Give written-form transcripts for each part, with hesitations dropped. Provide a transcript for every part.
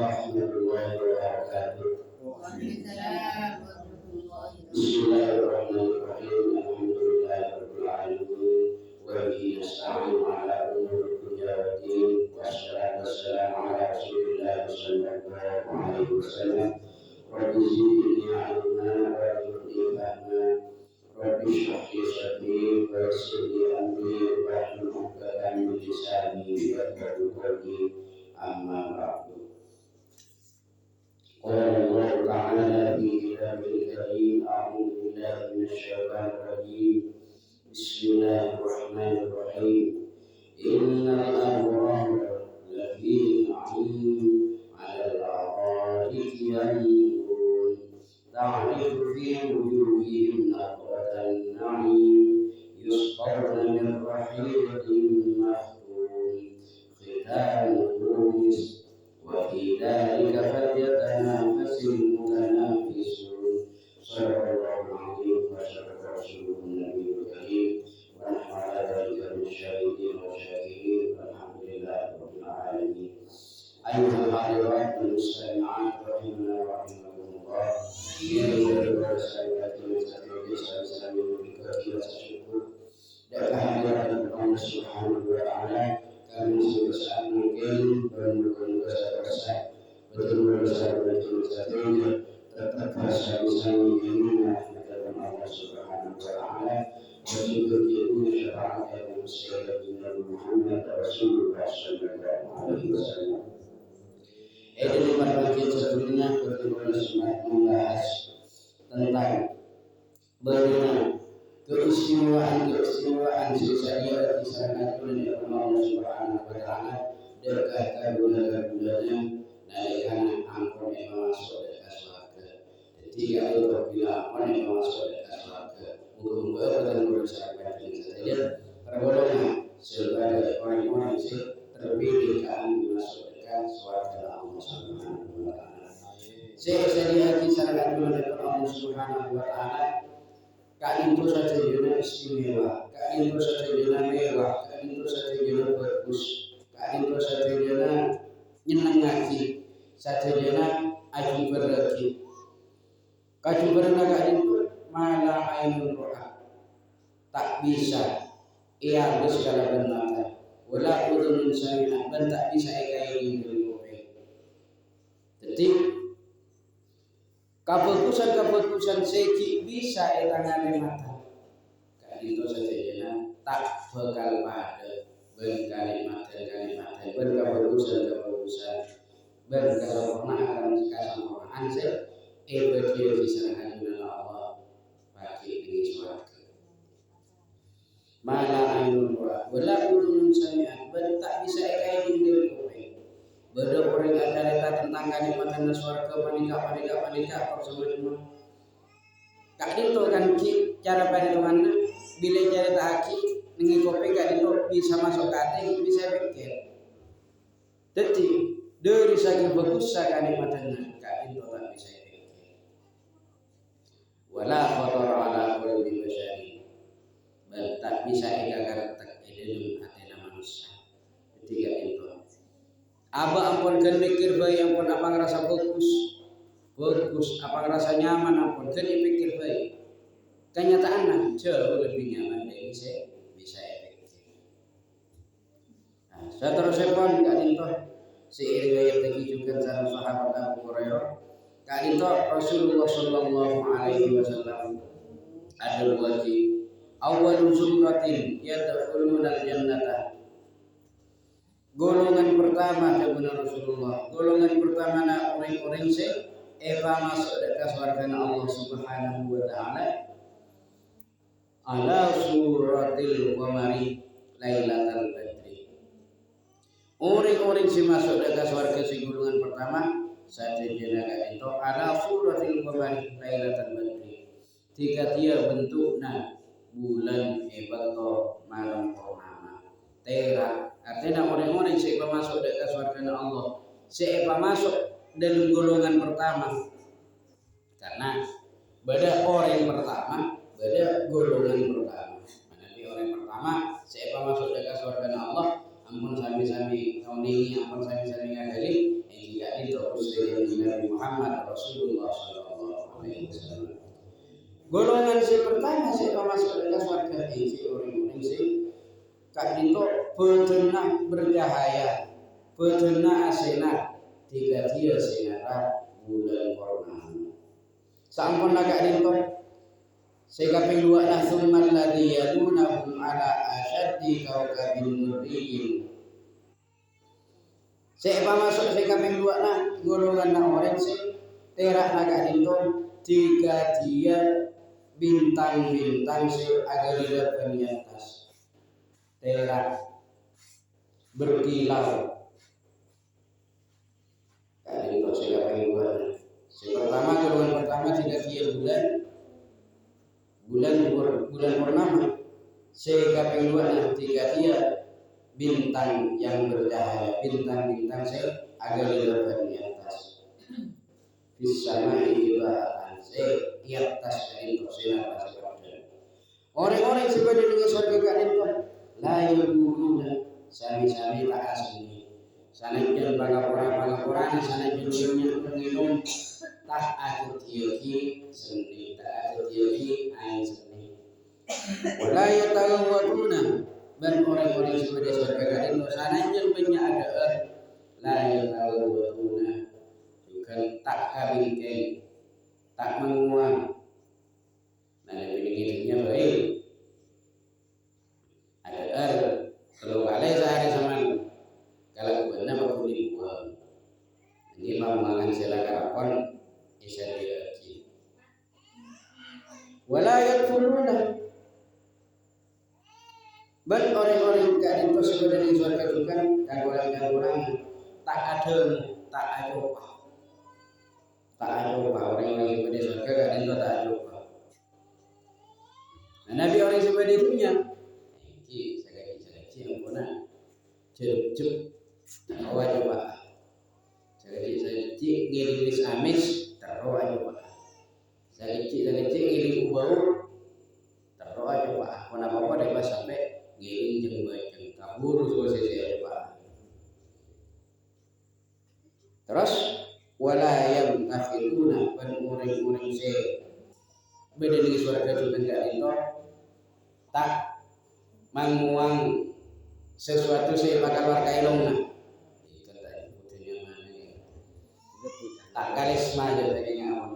warahmatullahi wabarakatuh. Waalaikumsalam warahmatullahi wabarakatuh. Bismillahirrahmanirrahim. Alhamdulillahirabbil alamin. Wa bihi nasta'inu ala umuri dunya waddin. Wassalatu wassalamu ala Rasulillah sallallahu alaihi wasallam. Rabbi zidni ilma warzuqni fahma. Rabbi shrah li sadri wa yassir li amri wahlul 'uqdatam min lisani yafqahu qawli. Amma ba'du. قال الله تعالى في كتابه الكريم أعوذ بالله من الشيطان الرجيم بسم الله الرحمن الرحيم إن الأبرار لفي نعيم على الأرائك ينظرون تعرف في وجوههم نضرة النعيم يسقون من رحيق مختوم ختامه مسك وفي ذلك فليتنافس المتنافسون. صدق الله العظيم وصدق رسوله النبي الكريم ونحن على ذلك من الشاهدين والشاكرين والحمد لله رب العالمين. أيها الحاضرات والمستمعات رحمنا ورحمكم الله. يا أيها السادة dan kehadiran Allah Subhanahu wa taala kami sebesar mungkin bermoga-moga selesai betul betul tetap bersama-sama dengan rahmat Allah Subhanahu wa taala bersyukur kepada syafaat yang Sayyidina Muhammad Rasulullah sallallahu alaihi wasallam. Di pagi sebelumnya kita sempat membahas tentang bagaimana keistimewaan sesuatu di sana oleh Allah Subhanahu wa taala dekat bulan-bulannya naikkan angkor yang masuk ke surga. Jadi kalau bila orang yang masuk ke surga, muka-muka dan berusaha dengan saja tergolong sebagai orang-orang yang terpilih kami masuk ke surga Allah Subhanahu wa taala. Saya kisahkan oleh Allah Subhanahu wa taala. Kali itu saja yang istimewa, kali itu saja yang mewah, kali itu saja yang bagus, kali itu saja yang nyenengati, saja yang aji berarti. Kaju berana kali itu malah ainul roha, tak bisa ia berskala bermata, wala udhun sami'ah dan tak bisa ia ingin berkopi. Jadi keputusan segi bisa etangane mata. Kali itu saja ya tak bakal pada berkalimat berkeputusan berkesempurnaan kesamaan dia diserahkan oleh Allah bagi ini suatu. Malah ainul wala udhun sami'ah tak bisa ia ingin berkopi. Beda orang ada cerita tentang kenikmatan surga panika persembahan. Kak itu kan cara perhitungan bila cerita haki dengan kopi kak itu bisa masuk ke hati bisa pikir. Jadi dari segi bagus kenikmatannya kak itu tak bisa pikir. Wala kotor ala kulli masyari. Tak bisa ikagar idul hati manusia. Ketiga itu. Aba ampun kan mikir baik ampun apa ngerasa bagus apa ngerasa nyaman ampun kan pikir baik kenyataan jauh lebih nyaman dari bisa pikir. Nah, saya terus pun kak Dinto seiring ayat lagi juga sama sahabat Abu Hurairah kak Dinto Rasulullah sallallahu alaihi wasallam ada wajib awal zumratin yadkhuluna al-jannata. Golongan pertama kebenaran Rasulullah. Golongan pertama na orang-orang masuk ke surga Allah Subhanahu wa taala ala suratil qamari lailatal badri. Orang-orang masuk ke surga golongan pertama saja jenaka itu ala suratil qamari lailatal badri. Jika dia bentuknya bulan atau malam purnama. Tera artinya orang-orang yang masuk ke surga Allah, siapa masuk dalam golongan pertama. Karena beda orang pertama, beda golongan pertama. Nanti orang pertama siapa masuk ke surga Allah, ampun sami-sami kauningi ampun sami-sami ngadali iki adi terus dari Nabi Muhammad Rasulullah sallallahu alaihi wasallam. Golongan si pertama si masuk ke surga iki orang-orang si kak dito betenah bercahaya betenah asenat tiga dia sinara bulan purnama. Sampun kak dito sekaping dua lah summal ladzi yadunahum ala asyaddi kaukabin murriyin. Sepa masuk sekaping dua lah golongan orang si terak naga dito tiga dia bintang-bintang si agar di atas terak berkilau. Kali itu sekaping dua. Pertama golongan pertama tiga dia bulan purnama. Sekaping dua tiga dia bintang yang bercahaya bintang-bintang se agar di atas. Bisama ibatan se di atas dari sinar pasir. Orang-orang sebagai dengan surga kalian tu layu guruna sami-sami tak asli. Sana jen pangapura sana jennya penginum tak ada tiuki seni tak ada tiuki ain seni. Walaya tawatuna dan orang-orang sebagai surga kalian tu sana jen punya ada layu tawatuna bukan tak kabingkai tak menguang. Nah begini baik. Ada kalau balai sehari sama kalau benar aku dibuang. Ini pemahaman silakan pun bisa diaji. Walayat fuluna. Ben orang-orang yang itu sebenarnya surga juga kagulan-kagulan tak ada orang-orang yang sebenarnya surga kan itu tak ada. Nah, Nabi orang sebenarnya itunya. Iki sagadi ampuna. Cep tawa coba. Sagadi ngiris amis tawa coba. Sagadi ngiring ubau tawa coba. Apa-apa dapat sampai ngiring jeung kabur sosial coba. Terus wala yang akhiruna ban orang-orang se beda dengan surga juga enggak itu tak menguang sesuatu saya bakal warkailongna kata putihnya mana tak karisma jadinya awan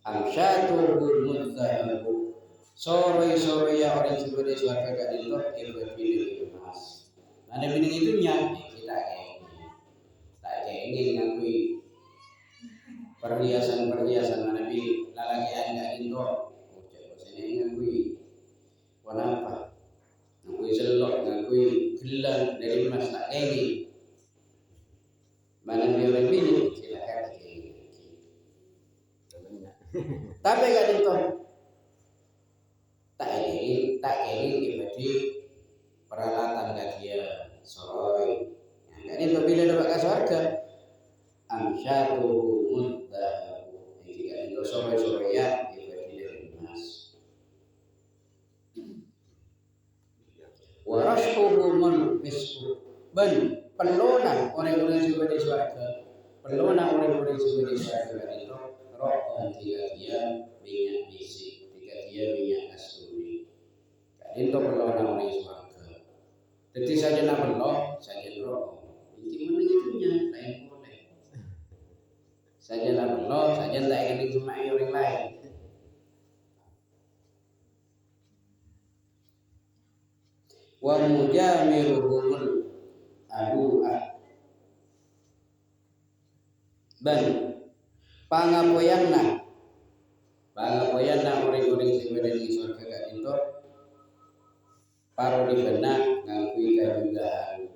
amsyatu mudzahabu sore ya orang sebagai surga gak itu pilih mas ada bini itunya kita tak ingin ngakui perhiasan Nabi lalaki anda itu ngakui warna apa ngakui selok ngakui gelang dari emas tak ingin mana dia orang pilih silakan tapi gak itu tak ingin diberi peralatan gak dia soroi yang itu bila dapat ke surga amsyatu mudzahabu jika itu soroi ya diberi dari emas warashuhu misku ban pelona orang-orang juga di surga pelona orang-orang juga di surga itu rokok tiga dia minyak bisik tiga dia minyak kasturi itu pelona orang surga jadi saja nak pelok saja rokok ini mana itunya lain boleh saja nak pelok saja tak ingin dijumpai orang lain. Wa mujamiruhumul adu'ah ban pangapoyanna orang-orang sing berada di surga gak itu paro di benak ngakui kajugaan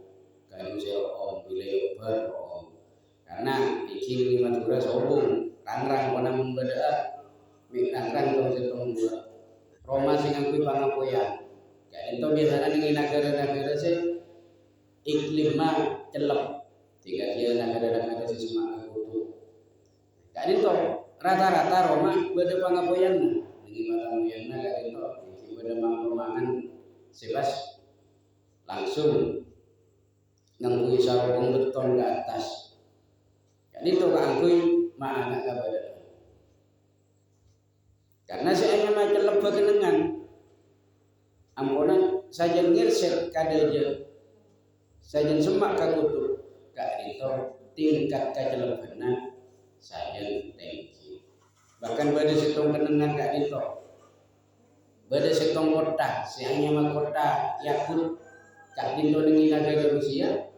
kayu seom wilayah berom karena iki lima tura sobung rangrang pada membeda mik rangrang tong setong dua Roma sing ngakui pangapoyan itu biasanya di negara-negara sih iklimnya celep tiga dia negara-negara sih semua itu kan itu rata-rata Roma beda pangapoyan lagi mata moyangnya kan itu beda mangan sebas langsung ngangkui sarung beton ke atas. Jadi itu ngangkui ma'ana kepada. Karena saya macam lebah kenengan. Ampunan sajen ngirset kadeje. Sajen semak kakutu. Kak itu tingkat kajelebana sajen tinggi. Bahkan pada setong kenengan kak itu. Pada setong kota, siangnya mah kota Yakut kak itu dengan negara Rusia.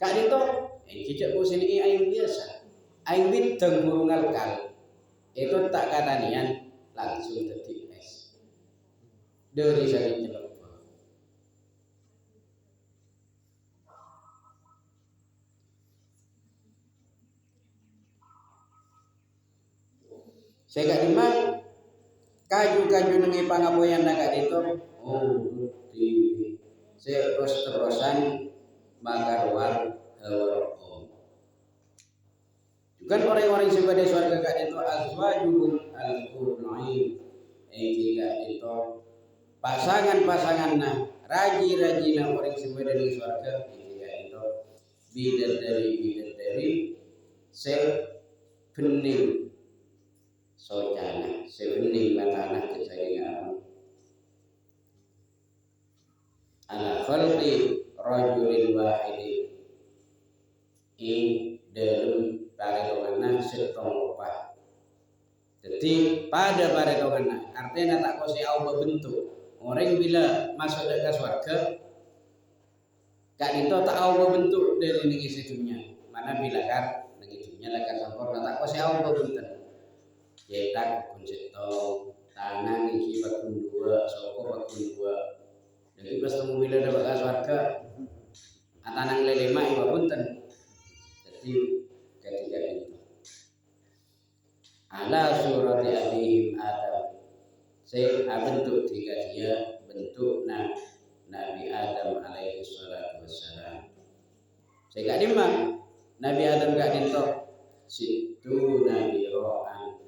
Kak itu, cicak bosan ini aing biasa. Aing bintang burung alkal. Itu tak katanian langsung detik es. Dari saking jelek. Saya gak dimang kaju nengi pangapoyan nak itu. Oh, di saya terus-terusan magaruar om. Juga orang-orang sebagai surga kak itu azwajum al-qurnain. Jika itu pasangan-pasanganna raji-rajina orang sebagai surga. Jika itu bidadari sepening sojana sepening matana kesayangan ala khalqi rajulin wahidin dalam paredongan setong opah. Jadi pada paredongan artinya tak kosi Allah bentuk orang bila masuk ke surga kan itu tak Allah bentuk dari negeri situnya mana bila kan negeri situnya lakan sempurna tak kosi Allah bentuk cetak kun setong tangan iki bakun dua soko bakun dua jadi pas temu bila dapat ke surga tanang lelema iba punten. Jadi ketiga itu ala surati abihim Adam saya bentuk tiga dia bentuk Nabi Adam alaihi salatu wassalam saya gak dimang Nabi Adam gak dintok situ Nabi ro'an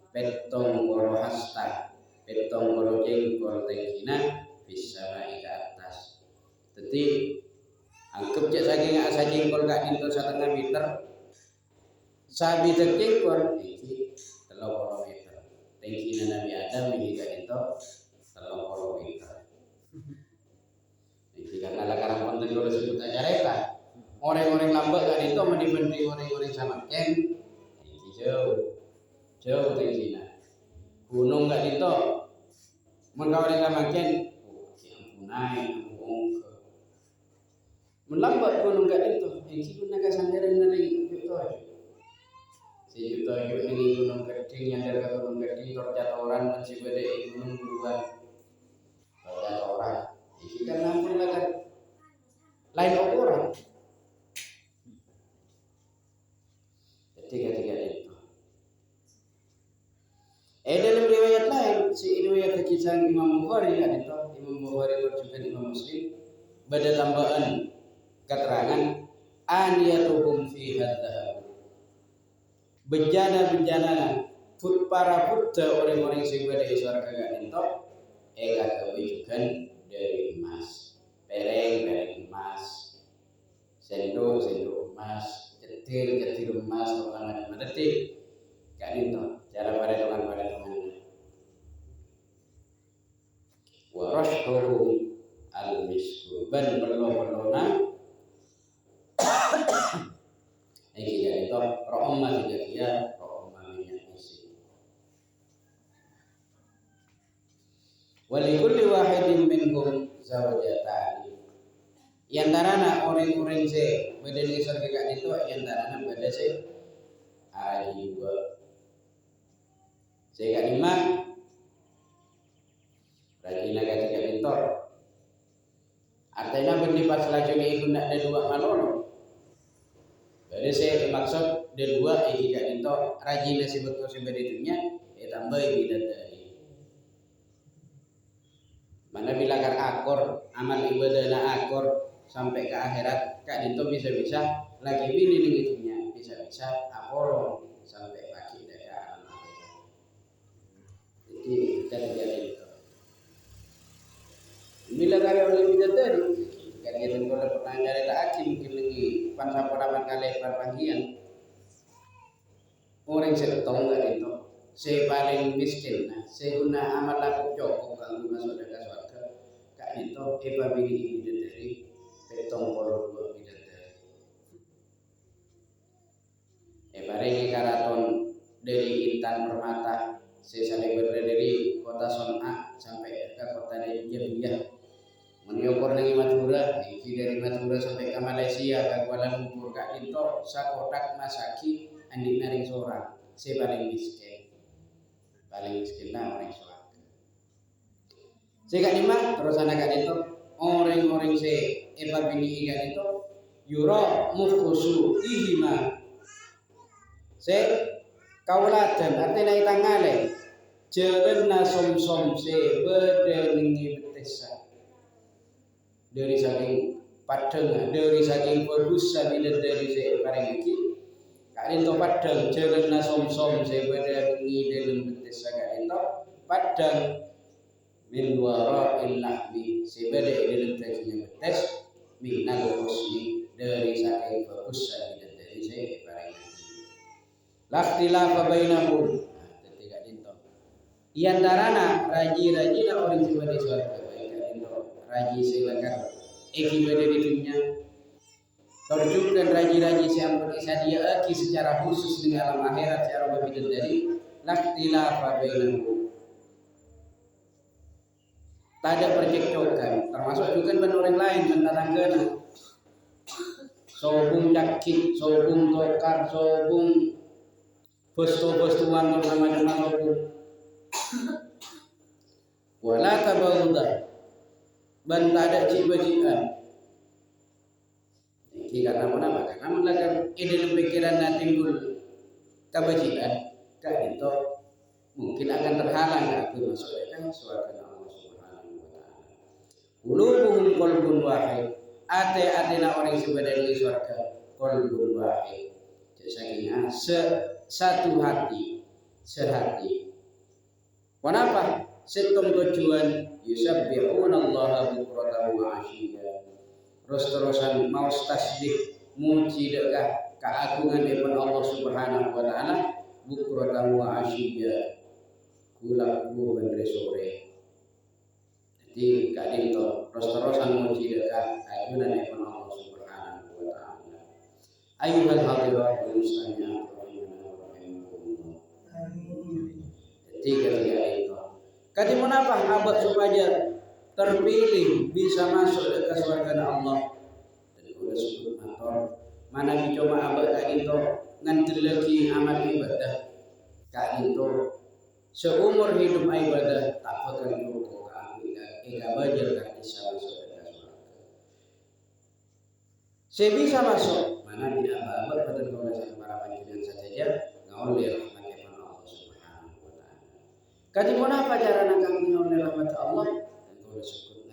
petong koro hasta petong koro jengkol tengkina bisa naik ke atas jadi angkep je saking asa jengkol gak dintok 1,5 meter sabi jengkol iki 30 meter tengkina Nabi Adam ini gak dintok 30 meter iki karena lakaran konten dulu sebut acareta orang-orang lambat gak dintok mendibanding orang-orang sama ken iki jauh tengkina gunung gak dintok mengkawin sama ken naik melambat gunung gak dintok iki guna kasandaran nari itu si juta ini gunung Geding yang dari gunung Geding terjatuhan masih beda gunung duluan terjatuhan iki kan nampun lah lain orang ketiga itu dalam riwayat lain si riwayat kisah Imam Bukhari ada Imam Bukhari juga Imam Muslim pada tambahan keterangan aniyatuhum fi hadza bejana para Buddha orang-orang sing pada surga gak entok kebijukan dari emas pereng emas sendok emas cetil emas orang detik gak entok cara pada tangan wa rashhum al-misku ban perlo-perlona iki itu rohmah dia rohmah minyak isi walikulli wahidin minhum zawjatani yantarana orang-orang se bedeni surga gak itu yantarana beda se aji dua saya gak dimang rajina gak pintor artinya berlipat selanjutnya itu nak ada dua malono jadi saya maksud ada dua ini gak pintor rajina si betul sebenarnya tambah bidadari mana bilakan akor amal ibadahna akor sampai ke akhirat kak itu bisa lagi bini itunya bisa apolong sampai pagi dari alam akhirat jadi ketiga itu bila karya oleh bidadari bagian orang setong kan itu saya paling miskin nah saya guna amal aku cukup kalau masuk ke surga kan itu eba bini bidadari petong puluh dua bidadari bareng karaton dari Intan Permata saya saling berada dari kota Son'a sampai ke kota Jabiyah menyokor dari Madura dari Madura sampai ke Malaysia ke Kuala Lumpur kak itu sakotak masaki andi naring seorang saya paling miskin nah orang seorang saya kak lima terus anak kak itu orang saya eba bini ikan itu yura mufkusu ihima saya kaulatan artinya itangale jelenna som-som se bedeningi betesa dari saking padeng dari saking berbusa bidadari se bareng iki kadin to padeng jelenna som-som se bedeningi dalam betesa kadin to padeng min wara illahmi se bede dalam takinya betes minal husni dari saking berbusa bidadari se bareng lakhtilafa bainahum ketika dinto iantarana raji-raji na orang sebagai surga baik dinto raji silakan eki bade di dunia terjunkan raji-raji siampun isadia aki secara khusus dengan alam akhirat secara bidadari lakhtilafa bainahum tak ada percekcokan termasuk juga dengan orang lain mentatangkeuna sobung cakik sobung tokar sobung Bostu-bostuan bersama-sama wala tabawuda ban ada cik-cikan iki karena apa karena melakukan ide pikiran na timbul kebajikan kak itu mungkin akan terhalang aku masuk dalam surga Allah Subhanahu wa taala qulubuhum qalbun wahid ate-atena orang sebenarnya surga qalbun wahid saking satu hati sehati. Kenapa? Setom tujuan yusabbihuna Allah bukratan wa asyiya. Terus-terusan mau tasbih muji dekah keagungan daripada Allah Subhanahu wa taala bukratan wa asyiya. Kula ben sore. Jadi kadin to terus-terusan muji dekah keagungan daripada Allah Subhanahu wa taala. Ayyuhal hadirat wal mustami'at tiga itu. Kati menapa abad supaya terpilih bisa masuk ke surga Allah. Tadi udah sebut motor. Mana dicoba abad kali itu ngantil lagi amal ibadah. Kali itu seumur hidup ibadah tak akan cukup kami. Eka bajar kan bisa masuk ke surga. Saya bisa masuk. Mana di abad pada kawasan para panjenengan saja ngawlir. Kadi mana apa cara nakang minum rahmat Allah dan kalau syukur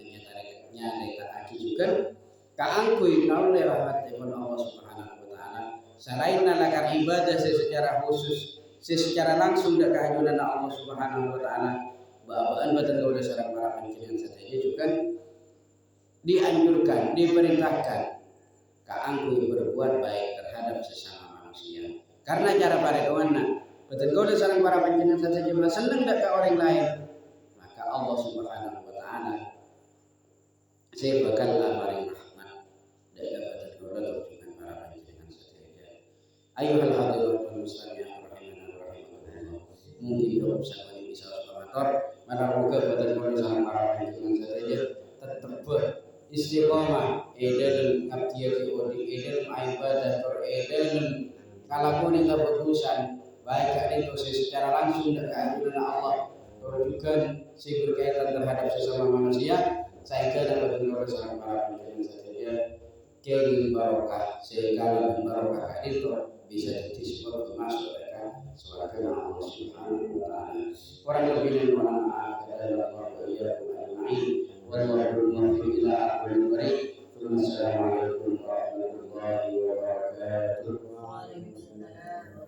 nyata aki juga kaangkui naule rahmat Allah Subhanahu wa taala selain nalakan ibadah secara khusus secara langsung dak kehajunan Allah Subhanahu wa taala babaan batan kaula sareng para panjenengan saja juga dianjurkan diperintahkan kaangkui berbuat baik terhadap sesama manusia karena cara paredoana betul kalau sareng para panjenengan saja jumlah senang dak ke orang lain maka Allah Subhanahu wa taala saya bakal maring rahmat dak betul kalau dengan para panjenengan saja ayuhal hadirin wal muslimin rahimahullah mungkin jawab sama bisa motor mana muga betul kalau sareng para panjenengan saja tetap istiqomah dalam abdiyati dalam ibadah dalam kalakuni kebagusan baik itu secara langsung dan keagungan Allah atau juga berkaitan terhadap sesama manusia saya kira dapat menurut para panjenengan saja kenging barokah segala barokah itu bisa jadi sebab masuk ke surga Allah Subhanahu wa taala orang lebih orang